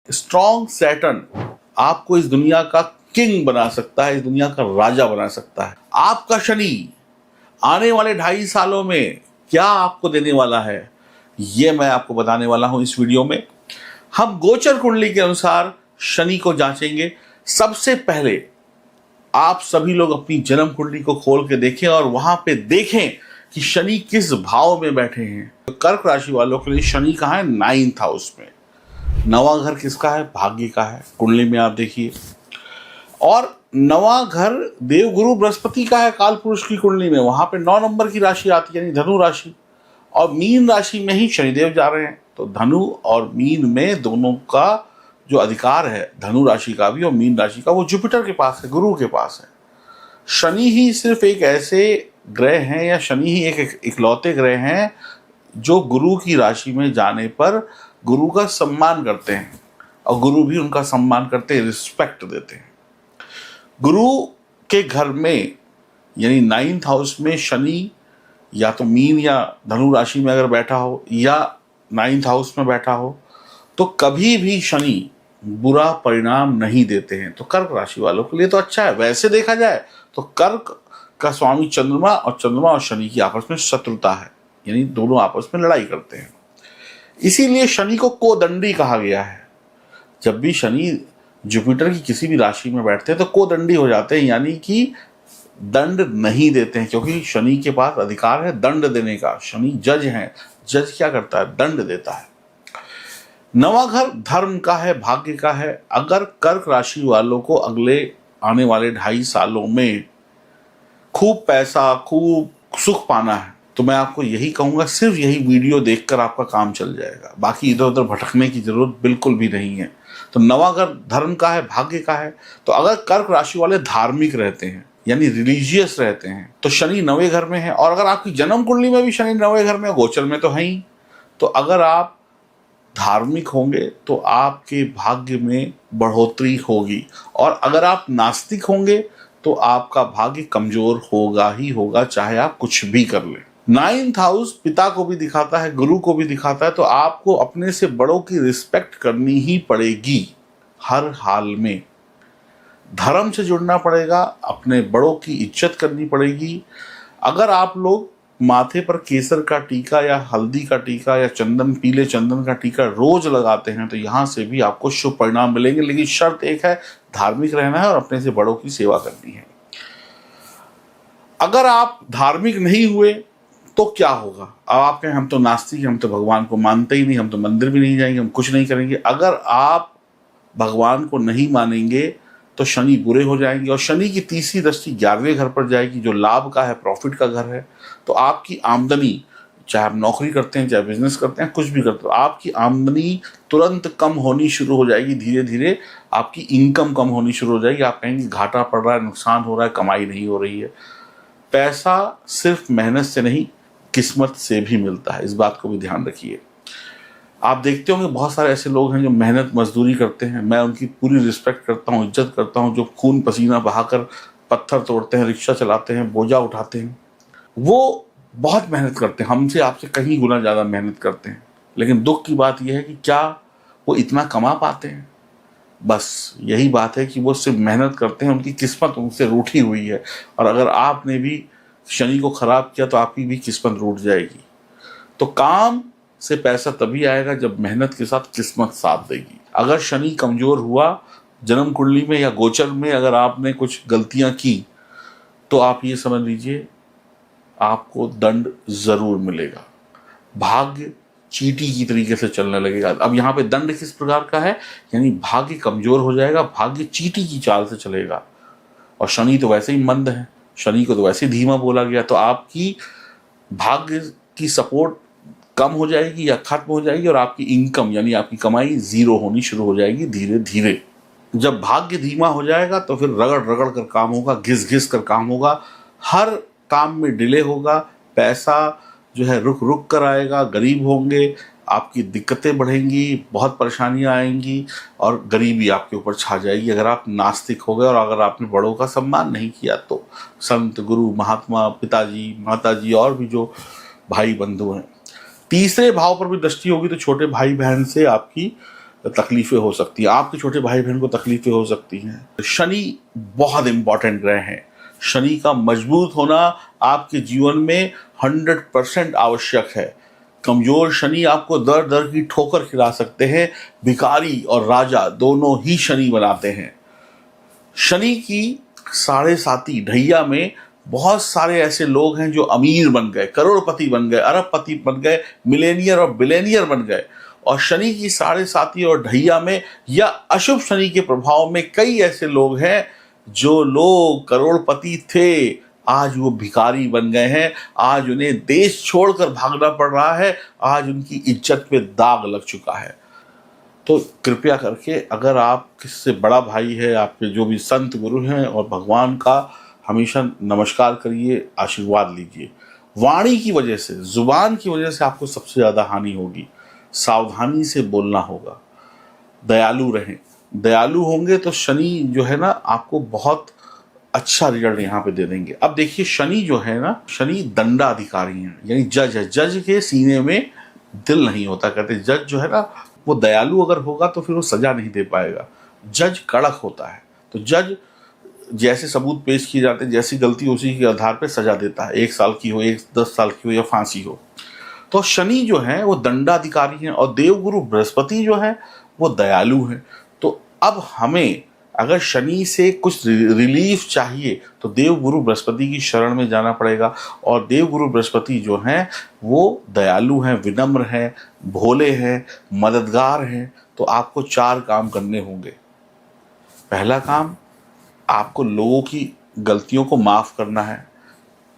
Strong Saturn आपको इस दुनिया का किंग बना सकता है, इस दुनिया का राजा बना सकता है। आपका शनि आने वाले 2.5 सालों में क्या आपको देने वाला है, ये मैं आपको बताने वाला हूं इस वीडियो में। हम गोचर कुंडली के अनुसार शनि को जांचेंगे। सबसे पहले आप सभी लोग अपनी जन्म कुंडली को खोल के देखें और वहां पे देखें कि शनि किस भाव में बैठे हैं। तो कर्क राशि वालों के लिए शनि कहाँ है? 9th हाउस में। नवा घर किसका है? भाग्य का है। कुंडली में आप देखिए, और नवा घर देवगुरु बृहस्पति का है काल पुरुष की कुंडली में। वहां पे 9 नंबर की राशि आती है, यानी धनु राशि, और मीन राशि में ही शनिदेव जा रहे हैं। तो धनु और मीन में दोनों का जो अधिकार है, धनु राशि का भी और मीन राशि का, वो जुपिटर के पास है, गुरु के पास है। शनि ही सिर्फ एक ऐसे ग्रह हैं, या शनि ही एक इकलौते ग्रह हैं जो गुरु की राशि में जाने पर गुरु का सम्मान करते हैं, और गुरु भी उनका सम्मान करते हैं, रिस्पेक्ट देते हैं। गुरु के घर में यानी 9th हाउस में शनि या तो मीन या धनु राशि में अगर बैठा हो, या 9th हाउस में बैठा हो, तो कभी भी शनि बुरा परिणाम नहीं देते हैं। तो कर्क राशि वालों के लिए तो अच्छा है। वैसे देखा जाए तो कर्क का स्वामी चंद्रमा और शनि की आपस में शत्रुता है, यानी दोनों आपस में लड़ाई करते हैं। इसीलिए शनि को कोदंडी कहा गया है। जब भी शनि जुपिटर की किसी भी राशि में बैठते हैं तो कोदंडी हो जाते हैं, यानी कि दंड नहीं देते हैं, क्योंकि शनि के पास अधिकार है दंड देने का। शनि जज है, जज क्या करता है? दंड देता है। नवा घर धर्म का है, भाग्य का है। अगर कर्क राशि वालों को अगले आने वाले 2.5 सालों में खूब पैसा, खूब सुख पाना है, तो मैं आपको यही कहूंगा, सिर्फ यही वीडियो देखकर आपका काम चल जाएगा। बाकी इधर उधर भटकने की जरूरत बिल्कुल भी नहीं है। तो नवा घर धर्म का है, भाग्य का है। तो अगर कर्क राशि वाले धार्मिक रहते हैं, यानी रिलीजियस रहते हैं, तो शनि 9वें घर में है। और अगर आपकी जन्म कुंडली में भी शनि 9वें घर में, गोचर में तो है ही, तो अगर आप धार्मिक होंगे तो आपके भाग्य में बढ़ोतरी होगी। और अगर आप नास्तिक होंगे तो आपका भाग्य कमजोर होगा ही होगा, चाहे आप कुछ भी कर लें। 9th हाउस पिता को भी दिखाता है, गुरु को भी दिखाता है। तो आपको अपने से बड़ों की रिस्पेक्ट करनी ही पड़ेगी हर हाल में। धर्म से जुड़ना पड़ेगा, अपने बड़ों की इज्जत करनी पड़ेगी। अगर आप लोग माथे पर केसर का टीका या हल्दी का टीका या चंदन, पीले चंदन का टीका रोज लगाते हैं, तो यहां से भी आपको शुभ परिणाम मिलेंगे। लेकिन शर्त एक है, धार्मिक रहना है और अपने से बड़ों की सेवा करनी है। अगर आप धार्मिक नहीं हुए तो क्या होगा? अब आप कहें हम तो नास्तिक हैं, हम तो भगवान को मानते ही नहीं, हम तो मंदिर भी नहीं जाएंगे, हम कुछ नहीं करेंगे। अगर आप भगवान को नहीं मानेंगे तो शनि बुरे हो जाएंगे, और शनि की तीसरी दृष्टि 11वें घर पर जाएगी, जो लाभ का है, प्रॉफिट का घर है। तो आपकी आमदनी, चाहे आप नौकरी करते हैं, चाहे बिजनेस करते हैं, कुछ भी करते हो, आपकी आमदनी तुरंत कम होनी शुरू हो जाएगी। धीरे धीरे आपकी इनकम कम होनी शुरू हो जाएगी। आप कहेंगे घाटा पड़ रहा है, नुकसान हो रहा है, कमाई नहीं हो रही है। पैसा सिर्फ मेहनत से नहीं, किस्मत से भी मिलता है, इस बात को भी ध्यान रखिए। आप देखते होंगे बहुत सारे ऐसे लोग हैं जो मेहनत मजदूरी करते हैं, मैं उनकी पूरी रिस्पेक्ट करता हूँ, इज्जत करता हूँ, जो खून पसीना बहाकर पत्थर तोड़ते हैं, रिक्शा चलाते हैं, बोझा उठाते हैं। वो बहुत मेहनत करते हैं, हमसे आपसे कहीं गुना ज़्यादा मेहनत करते हैं। लेकिन दुख की बात यह है कि क्या वो इतना कमा पाते हैं? बस यही बात है कि वो सिर्फ मेहनत करते हैं, उनकी किस्मत उनसे रूठी हुई है। और अगर आपने भी शनि को खराब किया तो आपकी भी किस्मत रूठ जाएगी। तो काम से पैसा तभी आएगा जब मेहनत के साथ किस्मत साथ देगी। अगर शनि कमजोर हुआ जन्म कुंडली में या गोचर में, अगर आपने कुछ गलतियां की, तो आप ये समझ लीजिए आपको दंड जरूर मिलेगा। भाग्य चींटी की तरीके से चलने लगेगा। अब यहाँ पे दंड किस प्रकार का है? यानी भाग्य कमजोर हो जाएगा, भाग्य चींटी की चाल से चलेगा। और शनि तो वैसे ही मंद है, शनि को तो वैसे ही धीमा बोला गया। तो आपकी भाग्य की सपोर्ट कम हो जाएगी या खत्म हो जाएगी, और आपकी इनकम यानी आपकी कमाई जीरो होनी शुरू हो जाएगी धीरे धीरे। जब भाग्य धीमा हो जाएगा तो फिर रगड़ रगड़ कर काम होगा, घिस घिस कर काम होगा, हर काम में डिले होगा, पैसा जो है रुक रुक कर आएगा, गरीब होंगे, आपकी दिक्कतें बढ़ेंगी, बहुत परेशानियां आएंगी, और गरीबी आपके ऊपर छा जाएगी अगर आप नास्तिक हो गए और अगर आपने बड़ों का सम्मान नहीं किया तो। संत, गुरु, महात्मा, पिताजी, माताजी और भी जो भाई बंधु हैं। तीसरे भाव पर भी दृष्टि होगी तो छोटे भाई बहन से आपकी तकलीफें हो सकती हैं, आपके छोटे भाई बहन को तकलीफें हो सकती हैं। शनि बहुत इंपॉर्टेंट ग्रह हैं। शनि का मजबूत होना आपके जीवन में 100% आवश्यक है। कमजोर शनि आपको दर दर की ठोकर खिला सकते हैं। भिखारी और राजा दोनों ही शनि बनाते हैं। शनि की साढ़े साती ढैया में बहुत सारे ऐसे लोग हैं जो अमीर बन गए, करोड़पति बन गए, अरबपति बन गए, मिलेनियर और बिलेनियर बन गए। और शनि की साढ़े साती और ढैया में या अशुभ शनि के प्रभाव में कई ऐसे लोग हैं जो लोग करोड़पति थे, आज वो भिखारी बन गए हैं। आज उन्हें देश छोड़कर भागना पड़ रहा है। आज उनकी इज्जत पे दाग लग चुका है। तो कृपया करके अगर आप किससे बड़ा भाई है, आपके जो भी संत गुरु हैं, और भगवान का हमेशा नमस्कार करिए, आशीर्वाद लीजिए। वाणी की वजह से, जुबान की वजह से आपको सबसे ज़्यादा हानि होगी। सावधानी से बोलना होगा। दयालु रहें। दयालु होंगे तो शनि जो है ना आपको बहुत अच्छा रिजल्ट यहाँ पे दे देंगे। अब देखिए, शनि जो है ना, शनि दंडाधिकारी हैं, यानी जज है। जज के सीने में दिल नहीं होता। कहते जज जो है ना, वो दयालु अगर होगा तो फिर वो सजा नहीं दे पाएगा। जज कड़क होता है। तो जज जैसे सबूत पेश किए जाते हैं, जैसी गलती उसी के आधार पर सजा देता है। 1 साल की हो, 10 साल की हो, या फांसी हो। तो शनि जो है वो दंडाधिकारी हैं, और देवगुरु बृहस्पति जो है वो दयालु हैं। तो अब हमें अगर शनि से कुछ रिलीफ चाहिए तो देवगुरु बृहस्पति की शरण में जाना पड़ेगा। और देवगुरु बृहस्पति जो हैं वो दयालु हैं, विनम्र हैं, भोले हैं, मददगार हैं। तो आपको 4 काम करने होंगे। पहला काम, आपको लोगों की गलतियों को माफ़ करना है।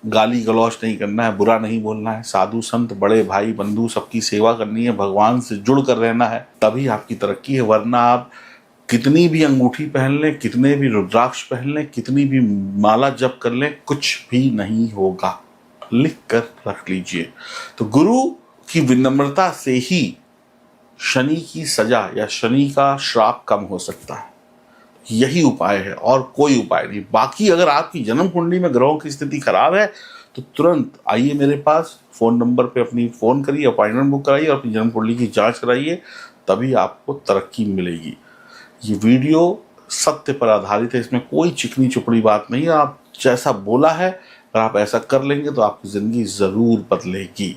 गाली गलौज नहीं करना है, बुरा नहीं बोलना है। साधु संत, बड़े भाई बंधु सबकी सेवा करनी है। भगवान से जुड़ कर रहना है, तभी आपकी तरक्की है। वरना आप कितनी भी अंगूठी पहन लें, कितने भी रुद्राक्ष पहन लें, कितनी भी माला जप कर लें, कुछ भी नहीं होगा। लिख कर रख लीजिए। तो गुरु की विनम्रता से ही शनि की सजा या शनि का श्राप कम हो सकता है। यही उपाय है, और कोई उपाय नहीं। बाकी अगर आपकी जन्म कुंडली में ग्रहों की स्थिति खराब है तो तुरंत आइए मेरे पास, फ़ोन नंबर पे अपनी फ़ोन करिए, अपॉइंटमेंट बुक कराइए और अपनी जन्म कुंडली की जांच कराइए, तभी आपको तरक्की मिलेगी। ये वीडियो सत्य पर आधारित है, इसमें कोई चिकनी चुपड़ी बात नहीं है। आप जैसा बोला है, अगर आप ऐसा कर लेंगे तो आपकी ज़िंदगी ज़रूर बदलेगी।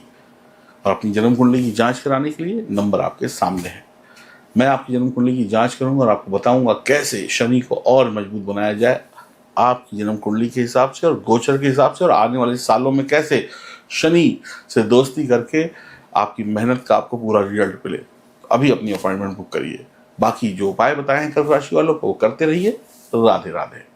और अपनी जन्म कुंडली की जाँच कराने के लिए नंबर आपके सामने है। मैं आपकी जन्म कुंडली की जांच करूंगा और आपको बताऊंगा कैसे शनि को और मजबूत बनाया जाए आपकी जन्म कुंडली के हिसाब से और गोचर के हिसाब से, और आने वाले सालों में कैसे शनि से दोस्ती करके आपकी मेहनत का आपको पूरा रिजल्ट मिले। अभी अपनी अपॉइंटमेंट बुक करिए। बाकी जो उपाय बताए हैं कर्क राशि वालों को, वो करते रहिए। राधे राधे।